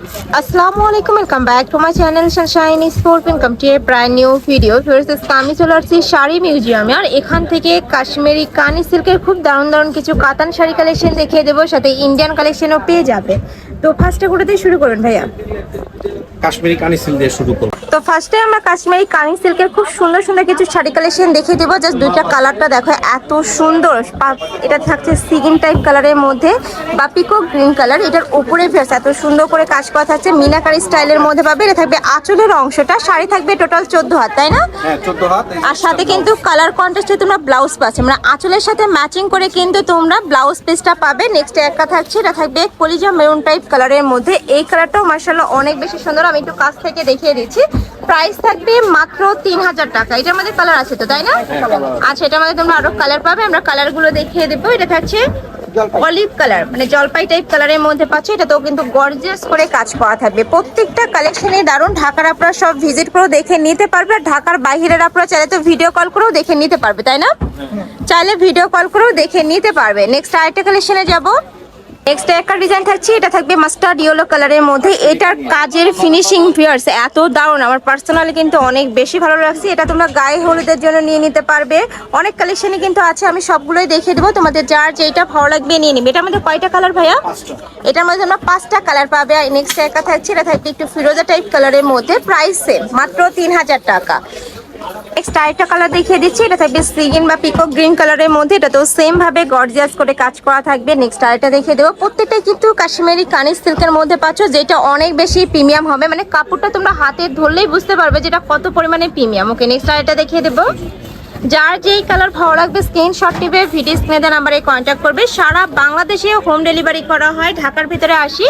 আসসালামু আলাইকুম, welcome back to my channel Sunshine sport. Welcome to A brand new video. আমি চলে আসছি শাড়ি মিউজিয়ামে, আর এখান থেকে কাশ্মীরি কানি সিল্কের খুব দারুণ দারুণ কিছু কাতান শাড়ি কালেকশন দেখিয়ে দেবো, সাথে ইন্ডিয়ান কালেকশনও পেয়ে যাবে। তো ফার্স্টে করে দিয়ে শুরু করুন ভাইয়া। কাশ্মীরি কানি সিল্ক দিয়ে শুরু করব। তো ফার্স্টে আমরা কাশ্মীরি কানি সিল্কের খুব সুন্দর সুন্দর কিছু শাড়ি কালেকশন দেখিয়ে দেবো। জাস্ট দুইটা কালারটা দেখো, এত সুন্দর। এটা থাকছে সিগিন টাইপ কালারের মধ্যে বা পিকক গ্রিন কালার। এটার উপরে ফেস এত সুন্দর করে কাজ করা থাকছে, মিনাকারি স্টাইলের মধ্যে পাবে। এটা থাকবে আঁচলের অংশটা, শাড়ি থাকবে টোটাল 14 হাত, তাই না? হ্যাঁ, 14 হাত। আর সাথে কিন্তু কালার কন্ট্রাস্টে তোমরা ব্লাউজ পাচ্ছ, মানে আঁচলের সাথে ম্যাচিং করে কিন্তু তোমরা ব্লাউজ পিসটা পাবে। নেক্সট একটা থাকছে, এটা থাকবে কলিজা মেরুন টাইপ কালারের মধ্যে। এই কালারটাও মাশাআল্লাহ অনেক বেশি সুন্দর। আমি একটু কাছ থেকে দেখিয়ে দিচ্ছি। প্রাইস থাকবে মাত্র 3000 টাকা। এটার মধ্যে কালার আছে তো, তাই না? আচ্ছা, এটার মধ্যে তোমরা আরো কালার পাবে, আমরা কালারগুলো দেখিয়ে দেবো। এটা থাকছে অলিভ কালার, মানে জলপাই টাইপ কালারের মধ্যে পাচ্ছ। এটাতেও কিন্তু গর্জিয়াস করে কাজ করা থাকবে। প্রত্যেকটা কালেকশনে দারুণ। ঢাকার আপনারা সব ভিজিট করেও দেখে নিতে পারবে, আর ঢাকার বাইরের আপনারা চাইলে তো ভিডিও কল করেও দেখে নিতে পারবে, তাই না? চাইলে ভিডিও কল করেও দেখে নিতে পারবে। নেক্সট আরেকটা কালেকশনে যাবো। নেক্সট একটা ডিজাইন থাকছে, এটা থাকবে মাস্টার্ড ইয়েলো কালারের মধ্যে। এটার কাজের ফিনিশিং ভিউয়ার্স এত দারুণ, আমার পার্সোনালি কিন্তু অনেক বেশি ভালো লাগছে। এটা তোমরা গায়ে হলুদের জন্য নিয়ে নিতে পারবে। অনেক কালেকশনই কিন্তু আছে, আমি সবগুলোই দেখিয়ে দেবো। তোমাদের যার যেটা ভালো লাগবে নিয়ে নিবে। এটার মধ্যে কয়টা কালার ভাইয়া? এটার মধ্যে তোমরা 5টা কালার পাবে। আর নেক্সট একটা থাকছে, এটা থাকবে একটু ফিরোজা টাইপ কালারের মধ্যে। প্রাইস সেম, মাত্র 3000 টাকা। নেক্সট আরেকটা কালার দেখিয়ে দিচ্ছি, এটা থাকবে সিগিন বা পিকক গ্রিন কালারের মধ্যে। এটা তো সেম ভাবে গর্জিয়াস করে কাজ করা থাকবে। নেক্সট আরেকটা দেখিয়ে দেবো। প্রত্যেকটাই কিন্তু কাশ্মীরি কানি সিল্কের মধ্যে পাচ্ছ, যেটা অনেক বেশি প্রিমিয়াম হবে। মানে কাপড়টা তোমরা হাতে ধরলেই বুঝতে পারবে যেটা কত পরিমাণে প্রিমিয়াম। ওকে, নেক্সট আরেকটা দেখিয়ে দেবো। যার যেই কালার ভালো লাগবে স্ক্রিনশট নিবে, ভিডিও স্ক্রিনে দেওয়া নাম্বারে কন্ট্যাক্ট করবে। সারা বাংলাদেশে হোম ডেলিভারি করা হয়। ঢাকার ভিতরে 80,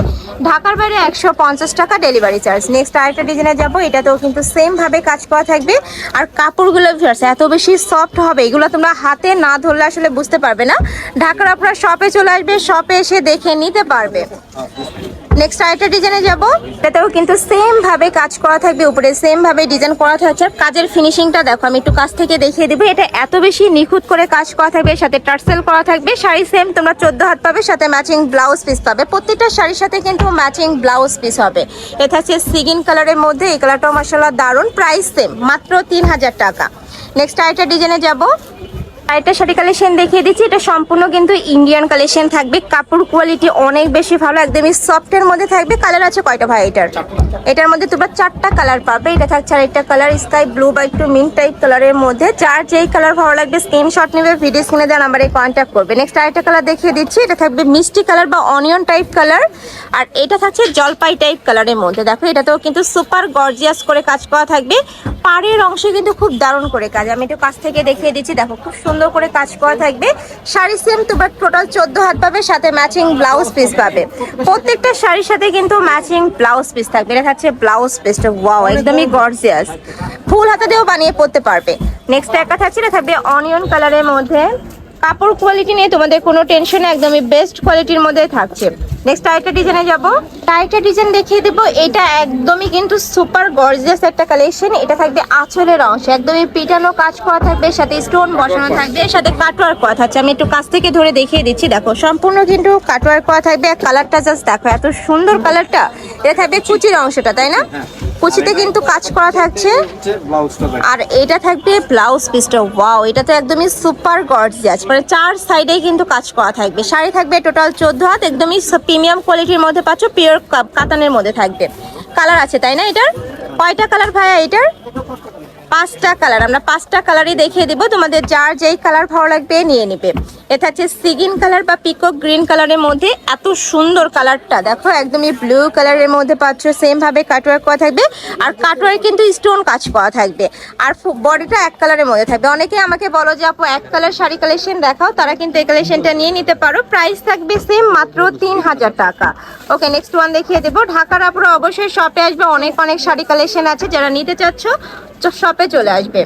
ঢাকার বাইরে 150 টাকা ডেলিভারি চার্জ। নেক্সট আরেকটা ডিজাইনে যাবো। এটাতেও কিন্তু সেম ভাবে কাজ করা থাকবে। আর কাপড়গুলো এত বেশি সফট হবে, এগুলো তোমরা হাতে না ধরলে আসলে বুঝতে পারবে না। ঢাকার আপনারা শপে চলে আসবে, শপে এসে দেখে নিতে পারবে। নেক্সট আরেকটা ডিজাইনে যাব। এটাতেও কিন্তু সেম ভাবে কাজ করা থাকবে, উপরে সেম ভাবে ডিজাইন করা থাকছে। কাজের ফিনিশিংটা দেখো, আমি একটু কাছ থেকে দেখিয়ে দেবো। এটা এত বেশি নিখুঁত করে কাজ করা থাকবে, সাথে টার্সেল করা থাকবে। শাড়ি সেম তোমরা 14 হাত পাবে, সাথে ম্যাচিং ব্লাউজ পিস পাবে। প্রত্যেকটা শাড়ির সাথে কিন্তু ম্যাচিং ব্লাউজ পিস হবে। এটা হচ্ছে সিগিন কালারের মধ্যে। এই কালারটাও মাশাআল্লাহ দারুণ। প্রাইস সেম, মাত্র 3000 টাকা। নেক্সট আরেকটা ডিজাইনে যাব। আরেকটা শাড়ি কালেকশন দেখিয়ে দিচ্ছি। এটা সম্পূর্ণ কিন্তু ইন্ডিয়ান কালেকশন থাকবে। কাপড় কোয়ালিটি অনেক বেশি ভালো, একদমই সফটের মধ্যে থাকবে। কালার আছে কয়টা ভাই এটার মধ্যে তোমরা 4টা কালার পাবে। এটা থাকছে আরেকটা কালার স্কাই ব্লু বা একটু মিন্ট টাইপ কালারের মধ্যে। যার যেই কালার ভালো লাগবে স্ক্রিনশট নেবে, ভিডিও স্ক্রিনে দেওয়া নাম্বারে কন্ট্যাক্ট করবে। নেক্সট আরেকটা কালার দেখিয়ে দিচ্ছি। এটা থাকবে মিষ্টি কালার বা অনিয়ন টাইপ কালার। আর এটা থাকছে জলপাই টাইপ কালারের মধ্যে। দেখো, এটাতেও কিন্তু সুপার গর্জিয়াস করে কাজ করা থাকবে। পাড়ের অংশে কিন্তু খুব দারুণ করে কাজ। আমি একটু কাছ থেকে দেখিয়ে দিচ্ছি। দেখো, খুব সুন্দর করে কাজ করা থাকবে। শাড়ি সেম তোমার টোটাল 14 হাত পাবে, সাথে ম্যাচিং ব্লাউজ পিস পাবে। প্রত্যেকটা শাড়ির সাথে কিন্তু ম্যাচিং ব্লাউজ পিস থাকবে। এটা থাকছে ব্লাউজ পিসটা, ওয়াও, একদমই গর্জিয়াস। ফুল হাতা দিয়েও বানিয়ে পরতে পারবে। নেক্সট একটা থাকছে, এটা থাকবে অনিয়ন কালারের মধ্যে। কাপড় কোয়ালিটি নিয়ে তোমাদের কোনো টেনশন, একদমই বেস্ট কোয়ালিটির মধ্যে থাকছে। নেক্সট আরেকটা ডিজাইনে যাবো। আরেকটা ডিজাইন দেখিয়ে দেবো। এটা একদমই কিন্তু সুপার গর্জিয়াস একটা কালেকশন। এটা থাকবে আঁচলের অংশ, একদমই পিটানো কাজ করা থাকবে, সাথে স্টোন বসানো থাকবে, সাথে কাটওয়ার্ক করা থাকছে। আমি একটু কাছ থেকে ধরে দেখিয়ে দিচ্ছি। দেখো, সম্পূর্ণ কিন্তু কাটওয়ার্ক করা থাকবে। আর কালারটা জাস্ট দেখো, এত সুন্দর কালারটা। এটা থাকবে কুচির অংশটা, তাই না? কুচিতে কিন্তু কাজ করা থাকছে। আর এটা থাকবে ব্লাউজ পিসটা, ওয়াও, এটা তো একদমই সুপার গর্জিয়াস। মানে 4 সাইডে কিন্তু কাজ করা থাকবে। শাড়ি থাকবে টোটাল 14 হাত, একদমই প্রিমিয়াম কোয়ালিটির মধ্যে পাচ্ছ, পিওর কাতানের মধ্যে থাকবে। কালার আছে, তাই না? এটার কয়টা কালার ভাইয়া? এটার 5টা কালার। আমরা 5টা কালারই দেখিয়ে দেবো। তোমাদের যার যেই কালার ভালো লাগবে নিয়ে নিবে। এটা হচ্ছে সিগিন কালার বা পিকক গ্রিন কালারের মধ্যে। এত সুন্দর কালারটা দেখো, একদমই ব্লু কালারের মধ্যে পাচ্ছ। সেম ভাবে কাটওয়ার্ক করা থাকবে। আর কাটওয়ার্ক কিন্তু স্টোন কাজ করা থাকবে। আর বডিটা এক কালারের মধ্যে থাকবে। অনেকে আমাকে বলো যে আপু এক কালার শাড়ি কালেকশন দেখাও, তারা কিন্তু এই কালেকশনটা নিয়ে নিতে পারো। প্রাইস থাকবে সেম, মাত্র 3000 টাকা। ওকে, নেক্সট ওয়ান দেখিয়ে দেবো। ঢাকার আপুরা অবশ্যই শপে আসবে, অনেক অনেক শাড়ি কালেকশন আছে। যারা নিতে চাচ্ছ শপে চলে আসবে।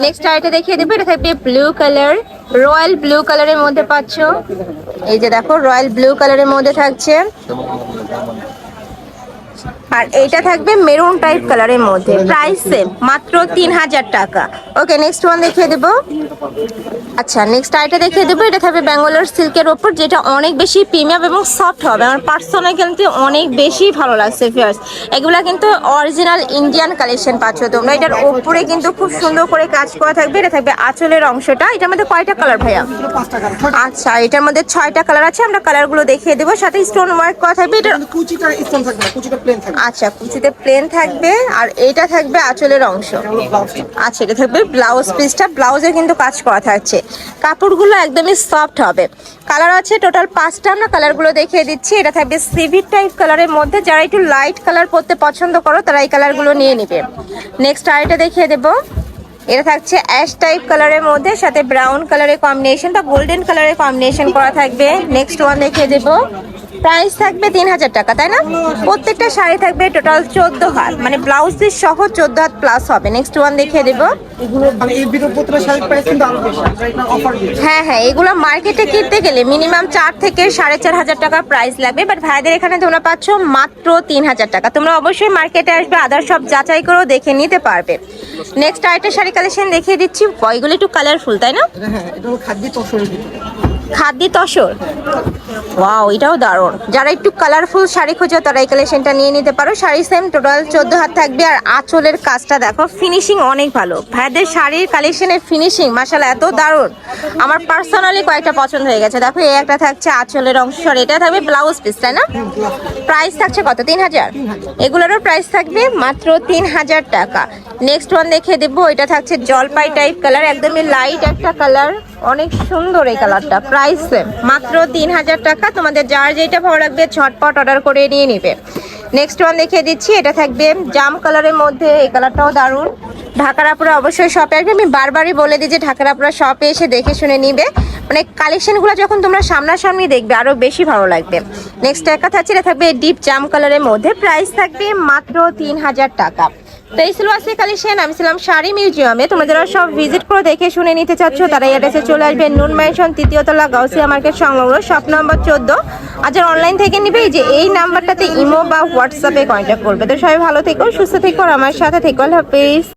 নেক্সট আইটা দেখিয়ে দেবো। এটা থাকবে ব্লু কালার, রয়্যাল ব্লু কালারের মধ্যে পাচ্ছ। এই যে দেখো, রয়্যাল ব্লু কালারের মধ্যে থাকছে। আর এইটা থাকবে মেরুন টাইপ কালারের মধ্যে, প্রাইস সেম, মাত্র 3000 টাকা। ওকে, নেক্সট ওয়ান দেখিয়ে দেবো। আচ্ছা, নেক্সট আইটা দেখিয়ে দেবো। এটা থাকবে ব্যাঙ্গালোর সিল্কের ওপর, যেটা অনেক বেশি প্রিমিয়াম এবং সফট হবে। আমার পার্সোনাল কিন্তু অনেক বেশি ভালো লাগছে ফিয়ার্স। এগুলা কিন্তু অরিজিনাল ইন্ডিয়ান কালেকশন পাচ্ছ তোমরা। এটার ওপরে কিন্তু খুব সুন্দর করে কাজ করা থাকবে। এটা থাকবে আঁচলের অংশটা। এটার মধ্যে কয়টা কালার ভাইয়া? আচ্ছা, এটার মধ্যে 6টা কালার আছে। আমরা কালারগুলো দেখিয়ে দেবো, সাথে স্টোন ওয়ার্ক করা থাকবে। এটা কুচিটা স্টোন থাকবে না, কুচিটা প্লেন থাকবে। আচ্ছা, কুচিতে প্লেন থাকবে। আর এটা থাকবে আঁচলের অংশ। আচ্ছা, এটা থাকবে ব্লাউজ পিসটা। ব্লাউজে কিন্তু কাজ করা থাকছে। কাপড়গুলো একদমই সফট হবে। কালার আছে টোটাল 5টা। আমরা কালারগুলো দেখিয়ে দিচ্ছি। এটা থাকবে সিভিট টাইপ কালারের মধ্যে। যারা একটু লাইট কালার পরতে পছন্দ করো তারা এই কালারগুলো নিয়ে নিবে। নেক্সট আরেকটা দেখিয়ে দেবো। এটা থাকছে অ্যাশ টাইপ কালারের মধ্যে, সাথে ব্রাউন কালারের কম্বিনেশন বা গোল্ডেন কালারের কম্বিনেশন করা থাকবে। নেক্সট ওয়ান দেখিয়ে দেবো। প্রাইস থাকবে 3000 টাকা, তাই না? প্রত্যেকটা শাড়ি থাকবে টোটাল 14 হাত, মানে ব্লাউজ পিস সহ 14 হাত প্লাস হবে। নেক্সট ওয়ান দেখিয়ে দেবো। এগুলো মানে এই ভিডিও প্রত্যেকটা শাড়ির প্রাইস কিন্তু আরো বেশি, আমরা এটা অফার দিচ্ছি। হ্যাঁ হ্যাঁ, এগুলো মার্কেটে কিনতে গেলে মিনিমাম 4 থেকে 4500 টাকা প্রাইস লাগবে, বাট ভাইদের এখানে তোমরা পাচ্ছ মাত্র 3000 টাকা। তোমরা অবশ্যই মার্কেটে আসবে, আদার সব যাচাই করেও দেখে নিতে পারবে। নেক্সট আরেকটা শাড়ি কালেকশন দেখিয়ে দিচ্ছি। এগুলো একটু কালারফুল, তাই না? হ্যাঁ, এটা হলো খাদ্য তসরের ভিতরে। খাদ্যি তসর, ওয়াও, এটাও দারুণ। যারা একটু কালারফুল শাড়ি খোঁজো তারা এই কালেকশনটা নিয়ে নিতে পারো। শাড়ি সেম টোটাল 14 হাত থাকবে। আর আঁচলের কাজটা দেখো, ফিনিশিং অনেক ভালো। ভাইদের শাড়ির কালেকশনের ফিনিশিং মাশাআল্লাহ এত দারুণ, আমার পার্সোনালি কয়েকটা পছন্দ হয়ে গেছে। দেখো, এই একটা থাকছে আঁচলের অংশ, আর এটা থাকবে ব্লাউজ পিস, তাই না? প্রাইস থাকছে কত? 3000। এগুলোরও প্রাইস থাকবে মাত্র 3000 টাকা। নেক্সট ওয়ান দেখিয়ে দেবো। এটা থাকছে জলপাই টাইপ কালার, একদমই লাইট একটা কালার, অনেক সুন্দর এই কালারটা। প্রাইস মাত্র 3000 টাকা। তোমাদের যার যেটা ভালো লাগবে ঝটপট অর্ডার করে নিয়ে নিবে। নেক্সট ওয়ান দেখিয়ে দিচ্ছি। এটা থাকবে জাম কালারের মধ্যে, এই কালারটাও দারুণ। ঢাকার আপুরা অবশ্যই শপে আসবে। আমি বারবারই বলে দিই যে ঢাকার আপুরা শপে এসে দেখে শুনে নিবে, মানে কালেকশনগুলো যখন তোমরা সামনাসামনি দেখবে আরো বেশি ভালো লাগবে। নেক্সট একটা থাকছে, এটা থাকবে ডিপ জাম কালারের মধ্যে। প্রাইস থাকবে মাত্র 3000 টাকা। তো এই ছিল আজকে কালেকশন। আমি ছিলাম শাড়ি মিউজিয়ামে। তোমরা যারা সব ভিজিট করে দেখে শুনে নিতে চাচ্ছ তারা এই অ্যাড্রেসে চলে আসবে, নুন ম্যানশন 3য় তলা, গাউসিয়া মার্কেট সংলগ্ন, শপ নম্বর 14। আর যারা অনলাইন থেকে নিবে এই যে এই নাম্বারটাতে ইমো বা হোয়াটসঅ্যাপে কন্ট্যাক্ট করবে। তো সবাই ভালো থেকো, সুস্থ থেকো, আর আমার সাথে থেকো। আল্লাহ হাফেজ।